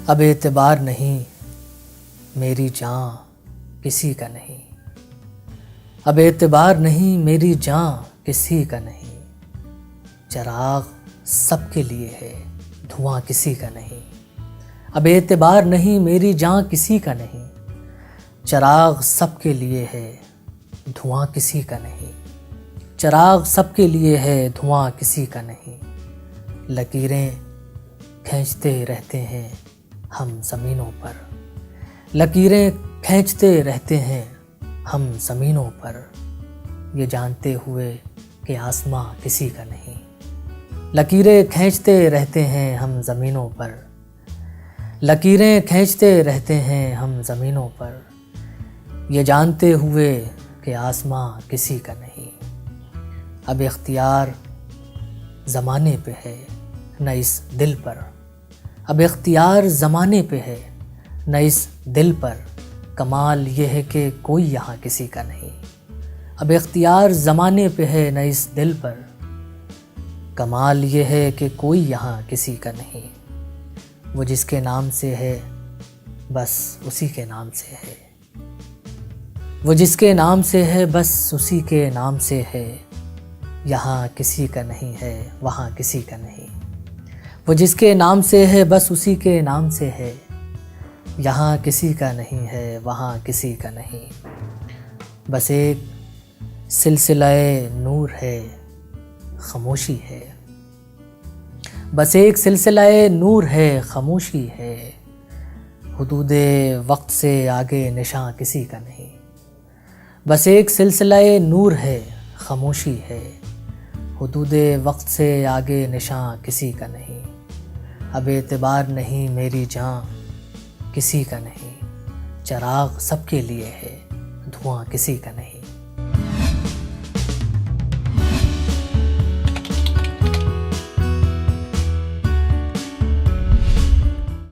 اب اعتبار نہیں میری جان کسی کا نہیں، اب اعتبار نہیں میری جان کسی کا نہیں، چراغ سب کے لیے ہے دھواں کسی کا نہیں، اب اعتبار نہیں میری جان کسی کا نہیں، چراغ سب کے لیے ہے دھواں کسی کا نہیں، چراغ سب کے لیے ہے دھواں کسی کا نہیں، لکیریں کھینچتے رہتے ہیں ہم زمینوں پر، لکیریں کھینچتے رہتے ہیں ہم زمینوں پر، یہ جانتے ہوئے کہ آسماں کسی کا نہیں، لکیریں کھینچتے رہتے ہیں ہم زمینوں پر، لکیریں کھینچتے رہتے ہیں ہم زمینوں پر، یہ جانتے ہوئے کہ آسماں کسی کا نہیں، اب اختیار زمانے پہ ہے نہ اس دل پر، اب اختیار زمانے پہ ہے نہ اس دل پر، کمال یہ ہے کہ کوئی یہاں کسی کا نہیں، اب اختیار زمانے پہ ہے نہ اس دل پر، کمال یہ ہے کہ کوئی یہاں کسی کا نہیں، وہ جس کے نام سے ہے بس اسی کے نام سے ہے، وہ جس کے نام سے ہے بس اسی کے نام سے ہے، یہاں کسی کا نہیں ہے وہاں کسی کا نہیں، وہ جس کے نام سے ہے بس اسی کے نام سے ہے، یہاں کسی کا نہیں ہے وہاں کسی کا نہیں، بس ایک سلسلہ نور ہے خاموشی ہے، بس ایک سلسلہ نور ہے خاموشی ہے، حدود وقت سے آگے نشاں کسی کا نہیں، بس ایک سلسلہ نور ہے خاموشی ہے، حدود وقت سے آگے نشاں کسی کا نہیں، اب اعتبار نہیں میری جان کسی کا نہیں، چراغ سب کے لیے ہے دھواں کسی کا نہیں۔